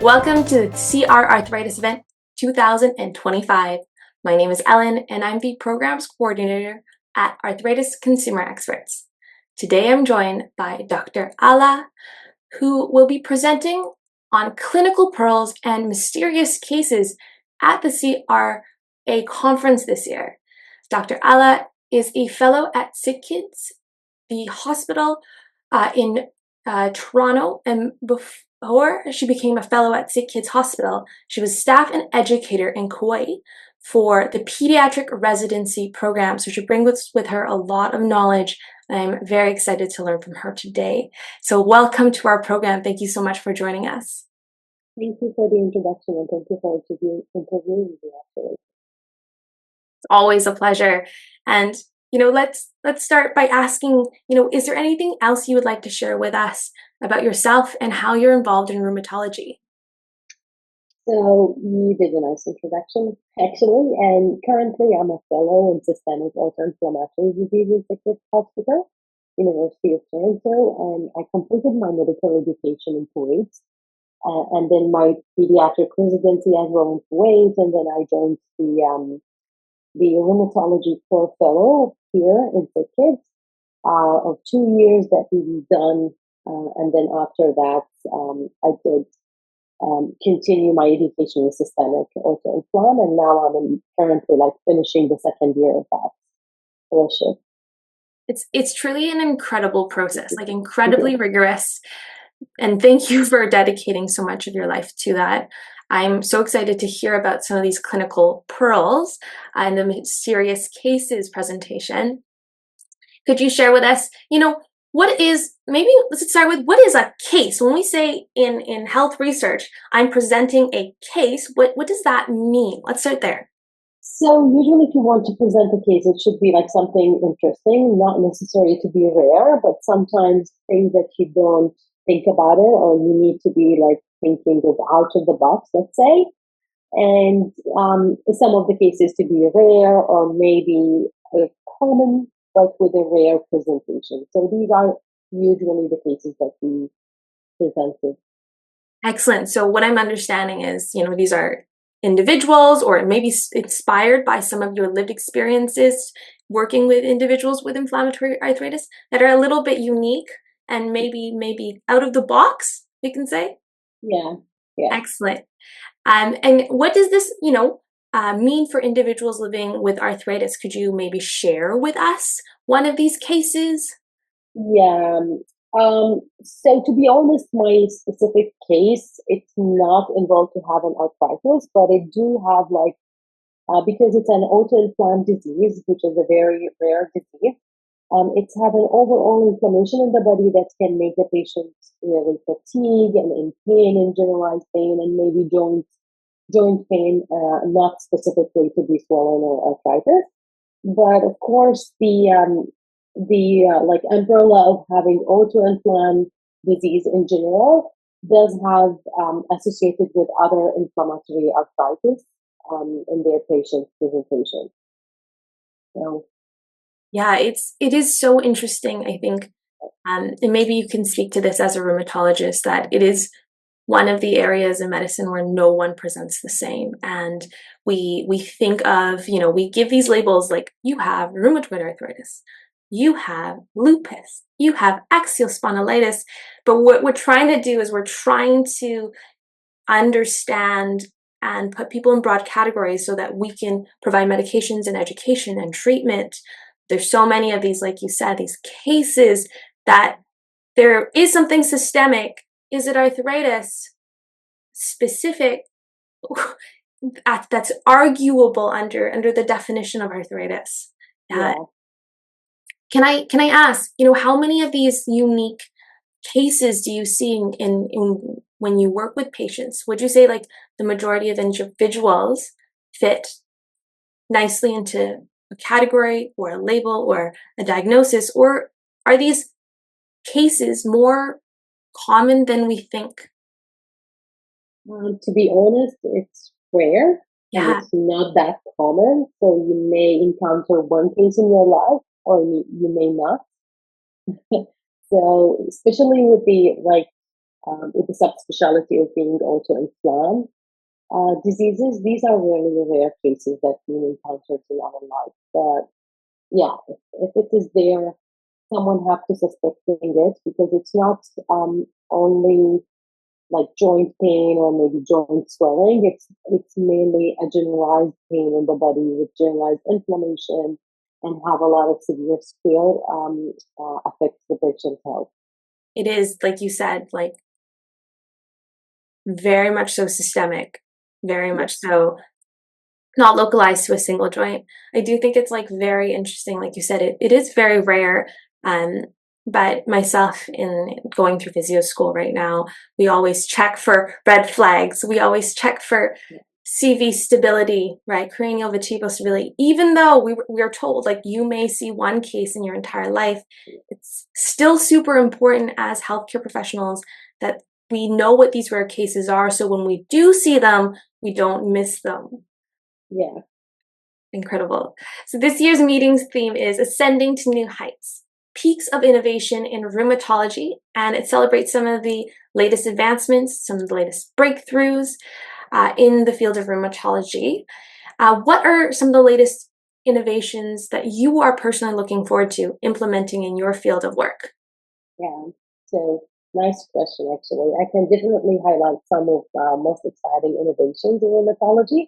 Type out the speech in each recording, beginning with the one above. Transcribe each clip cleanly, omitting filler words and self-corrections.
Welcome to the CR Arthritis event 2025. My name is Ellen and I'm the programs coordinator at Arthritis Consumer Experts. Today I'm joined by Dr. Alaa, who will be presenting on clinical pearls and mysterious cases at the CRA conference this year. Dr. Alaa is a fellow at SickKids The Hospital in Toronto, and before she became a fellow at SickKids Hospital, she was staff and educator in Kuwait for the pediatric residency program. So she brings with her a lot of knowledge. I'm very excited to learn from her today. So welcome to our program. Thank you so much for joining us. Thank you for the introduction and thank you for interviewing me, actually. It's always a pleasure. And let's start by asking, is there anything else you would like to share with us about yourself and how you're involved in rheumatology? So you did a nice introduction, actually, and currently I'm a fellow in systemic autoinflammatory diseases at SickKids Hospital, University of Toronto, and I completed my medical education in Kuwait, and then my pediatric residency as well in Kuwait, and then I joined the rheumatology core fellow here in SickKids of 2 years that we've done, and then after that, I did continue my education in systemic autoinflammation, and now I'm currently finishing the second year of that fellowship. It's truly an incredible process, incredibly rigorous. And thank you for dedicating so much of your life to that. I'm so excited to hear about some of these clinical pearls and the mysterious cases presentation. Could you share with us, let's start with, what is a case? When we say in health research, I'm presenting a case, what does that mean? Let's start there. So usually if you want to present a case, it should be something interesting, not necessarily to be rare, but sometimes things that you don't think about it, or you need to be thinking of out of the box, let's say. And some of the cases to be rare or maybe a common, but with a rare presentation. So these are usually the cases that we presented. Excellent. So what I'm understanding is, these are individuals or maybe inspired by some of your lived experiences working with individuals with inflammatory arthritis that are a little bit unique and maybe out of the box, we can say. Yeah. Excellent. And what does this, mean for individuals living with arthritis? Could you maybe share with us one of these cases? Yeah. So to be honest, my specific case, it's not involved to have an arthritis, but it do have because it's an autoimmune disease, which is a very rare disease. It's have an overall inflammation in the body that can make the patient really fatigue and in pain and generalized pain and maybe joint pain, not specifically to be swollen or arthritis. But of course, the umbrella of having autoimmune disease in general does have associated with other inflammatory arthritis in their patient presentation. So, yeah, it is so interesting, I think, and maybe you can speak to this as a rheumatologist, that it is one of the areas in medicine where no one presents the same. And we think of, we give these labels like, you have rheumatoid arthritis, you have lupus, you have axial spondylitis. But what we're trying to do is we're trying to understand and put people in broad categories so that we can provide medications and education and treatment. There's so many of these, like you said, these cases that there is something systemic. Is it arthritis specific? That's arguable under the definition of arthritis. yeah. Can I ask, how many of these unique cases do you see in when you work with patients? Would you say the majority of individuals fit nicely into a category or a label or a diagnosis, or are these cases more common than we think? To be honest, it's rare and Yeah. it's not that common. So you may encounter one case in your life, or you may not. So especially with the with the subspecialty of being autoinflammation diseases. These are really rare cases that we encountered in our life. But yeah, if it is there, someone have to suspecting it because it's not only like joint pain or maybe joint swelling. It's mainly a generalized pain in the body with generalized inflammation and have a lot of severe scale affects the patient's health. It is, like you said, like very much so systemic, very much Yes. so not localized to a single joint. I do think it's like very interesting. Like you said, it is very rare. Um, but myself in going through physio school right now, we always check for red flags. We always check for CV stability, right? Cranial vertebral stability. Even though we are told like you may see one case in your entire life, it's still super important as healthcare professionals that we know what these rare cases are. So when we do see them, we don't miss them. Yeah. Incredible. So this year's meeting's theme is Ascending to New Heights, Peaks of Innovation in Rheumatology, and it celebrates some of the latest advancements, some of the latest breakthroughs in the field of rheumatology. What are some of the latest innovations that you are personally looking forward to implementing in your field of work? Yeah. So nice question, actually. I can definitely highlight some of most exciting innovations in rheumatology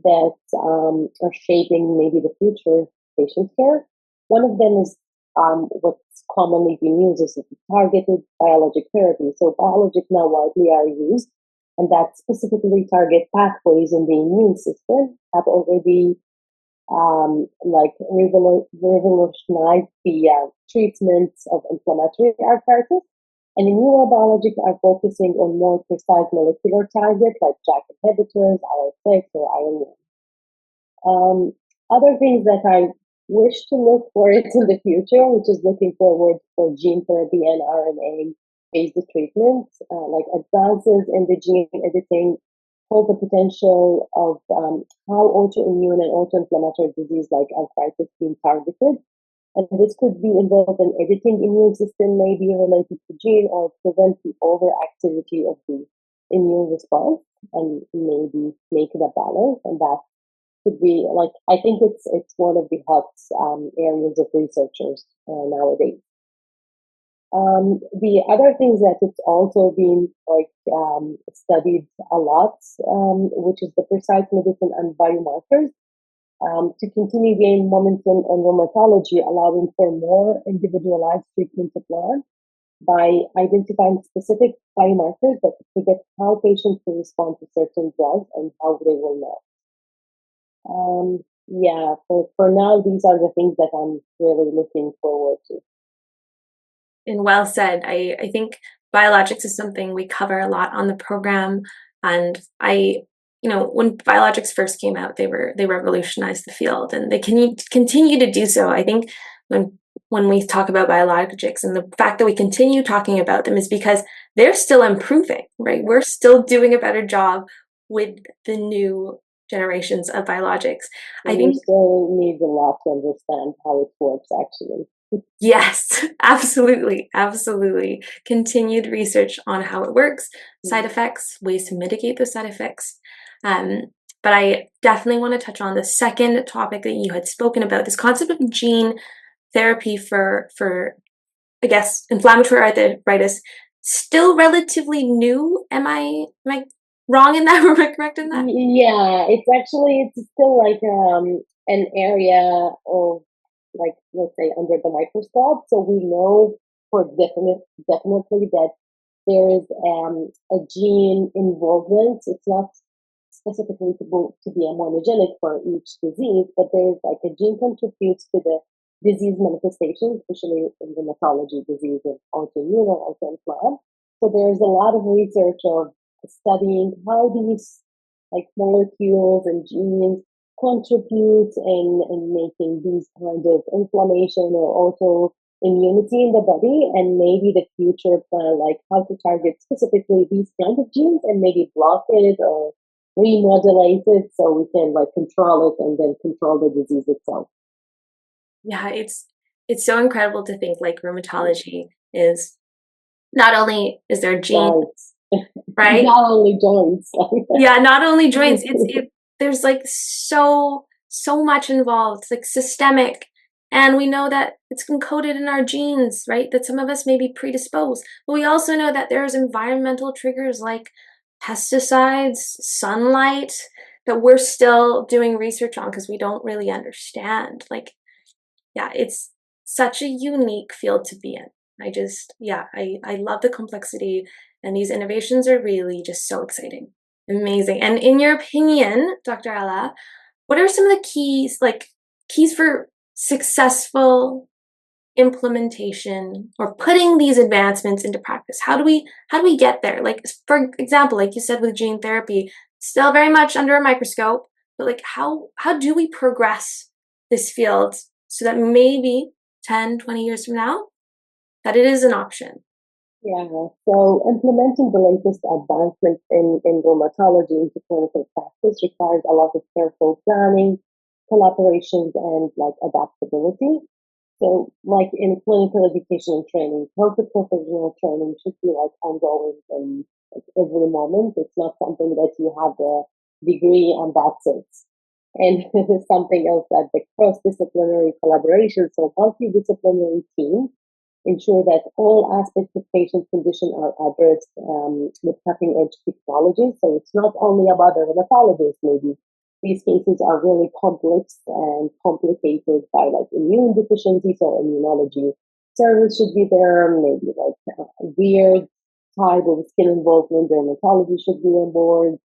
that are shaping maybe the future patient care. One of them is what's commonly being used is targeted biologic therapy. So biologic now widely are used, and that specifically target pathways in the immune system have already like revolutionized the treatments of inflammatory arthritis. And the newer biologics are focusing on more precise molecular targets like JAK inhibitors, IL-6, or iron. Other things that I wish to look for it in the future, which is looking forward for gene therapy and RNA-based treatments, like advances in the gene editing hold the potential of how autoimmune and autoinflammatory disease like arthritis being targeted. And this could be involved in editing immune system, maybe related to gene, or prevent the overactivity of the immune response and maybe make it a balance. And that could be like I think it's one of the hot areas of researchers nowadays. The other things that it's also been like studied a lot, which is the precise medicine and biomarkers, to continue gain momentum in rheumatology, allowing for more individualized treatment plan by identifying specific biomarkers that predict how patients will respond to certain drugs and how they will not. Yeah, for now, these are the things that I'm really looking forward to. And well said. I think biologics is something we cover a lot on the program. And when biologics first came out, they revolutionized the field, and they can continue to do so. I think when we talk about biologics and the fact that we continue talking about them is because they're still improving, right? We're still doing a better job with the new generations of biologics. I We think still need a lot to understand how it works, actually. yes, absolutely, absolutely. Continued research on how it works, side effects, ways to mitigate those side effects. Um, but I definitely want to touch on the second topic that you had spoken about, this concept of gene therapy for I guess inflammatory arthritis. Still relatively new. Am I wrong in that? Am I correct in that? Yeah, it's still like an area of like let's say under the microscope. So we know for definitely that there is a gene involvement. It's not specifically to be a monogenic for each disease, but there's like a gene contributes to the disease manifestation, especially in rheumatology disease of autoimmune or autoinflammatory. So there's a lot of research of studying how these like molecules and genes contribute in making these kind of inflammation or autoimmunity in the body, and maybe the future plan like how to target specifically these kind of genes and maybe block it or remodulate it so we can like control it and then control the disease itself. Yeah, it's so incredible to think like rheumatology is Not only is there gene, Right. right? Not only joints. Yeah, not only joints. There's like so much involved. It's like systemic, and we know that it's encoded in our genes, right? That some of us may be predisposed, but we also know that there's environmental triggers like pesticides, sunlight, that we're still doing research on because we don't really understand. Like, yeah, it's such a unique field to be in. I love the complexity, and these innovations are really just so exciting. Amazing. And in your opinion, Dr. Alaa, what are some of the keys, like keys for successful implementation or putting these advancements into practice? How do we get there? Like, for example, like you said with gene therapy, still very much under a microscope, but like how do we progress this field so that maybe 10, 20 years from now that it is an option? Yeah, so implementing the latest advancements in rheumatology into clinical practice requires a lot of careful planning, collaborations, and like adaptability. So, like in clinical education and training, health professional training should be like ongoing and like every moment. It's not something that you have a degree and that's it. And something else like the cross-disciplinary collaboration. So, multidisciplinary team ensure that all aspects of patient condition are addressed with cutting edge technology. So it's not only about the rheumatologist, maybe these cases are really complex and complicated by like immune deficiencies or immunology. Service should be there, maybe like weird type of skin involvement, dermatology should be on board,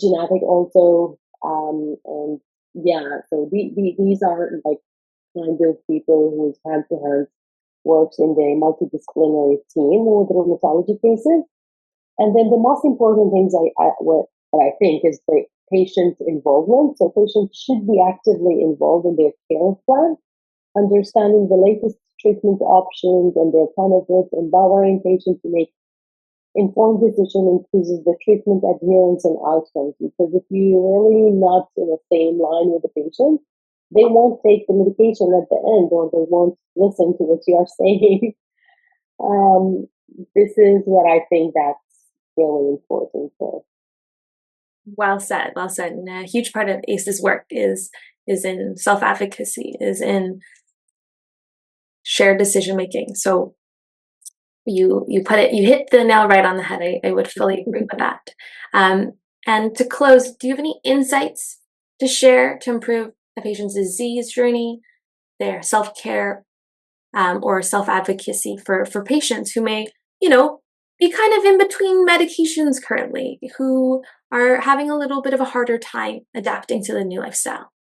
genetic also, and yeah, so these are like kind of people whose hand to hand works in the multidisciplinary team with rheumatology cases. And then the most important things what I think is the patient involvement. So patients should be actively involved in their care plan, understanding the latest treatment options and their benefits, empowering patients to make informed decision increases the treatment adherence and outcomes. Because if you're really not in the same line with the patient, they won't take the medication at the end or they won't listen to what you are saying. um, this is what I think that's really important for. Well said, well said. And a huge part of ACE's work is in self-advocacy, is in shared decision making. So you hit the nail right on the head. I would fully agree with that. Um, and to close, do you have any insights to share to improve a patient's disease journey, their self-care, or self-advocacy for patients who may, be kind of in between medications currently, who are having a little bit of a harder time adapting to the new lifestyle?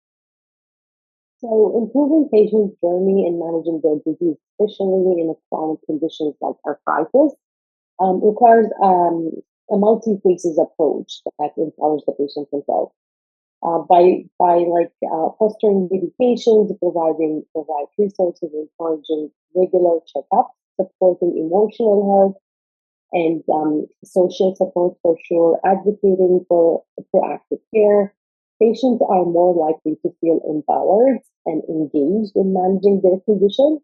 So improving patients' journey in managing their disease, especially in chronic conditions like arthritis, requires a multi-phases approach that empowers the patient themselves. By fostering medications, provide resources, encouraging regular checkups, supporting emotional health and social support for sure, advocating for proactive care. Patients are more likely to feel empowered and engaged in managing their condition,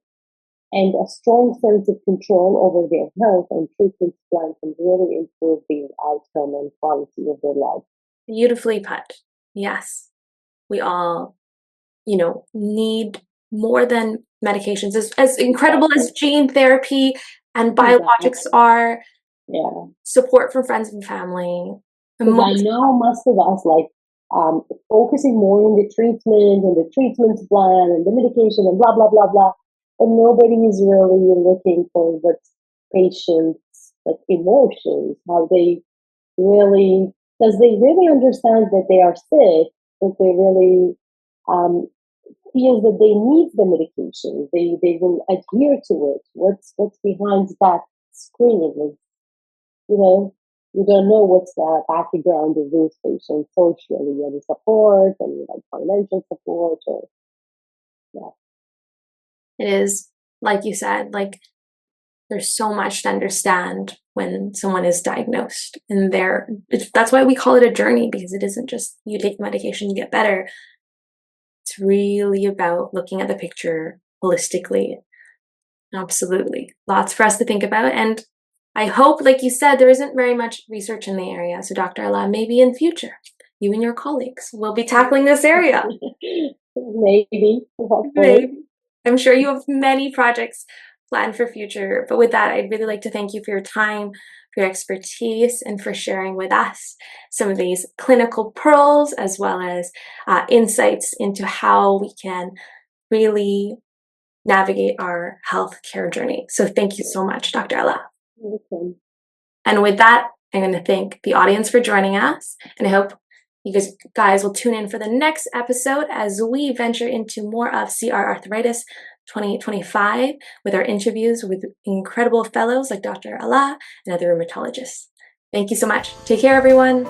and a strong sense of control over their health and treatment plan can really improve the outcome and quality of their life. Beautifully put. Yes, we all, need more than medications. As incredible Exactly. as gene therapy and Exactly. biologics are, Yeah. support from friends and family, Because I emotional. know most of us like focusing more on the treatment and the treatment plan and the medication and blah blah blah blah, but nobody is really looking for what patients like emotions, how they really, because they really understand that they are sick, that they really um, feel that they need the medication. They will adhere to it. What's behind that screen is, you know, you don't know what's the background of those patients socially, any support, any like financial support, or yeah. It is, like you said, like there's so much to understand when someone is diagnosed, and that's why we call it a journey, because it isn't just you take the medication, you get better. It's really about looking at the picture holistically. Absolutely. lots for us to think about. And I hope, like you said, there isn't very much research in the area. So Dr. Alaa, maybe in future, you and your colleagues will be tackling this area. Maybe, hopefully. Maybe. I'm sure you have many projects planned for future. But with that, I'd really like to thank you for your time, for your expertise, and for sharing with us some of these clinical pearls, as well as insights into how we can really navigate our healthcare journey. So thank you so much, Dr. Alaa. Okay. And with that, I'm going to thank the audience for joining us. And I hope you guys will tune in for the next episode as we venture into more of CR Arthritis 2025 with our interviews with incredible fellows like Dr. Alaa and other rheumatologists. Thank you so much. Take care, everyone.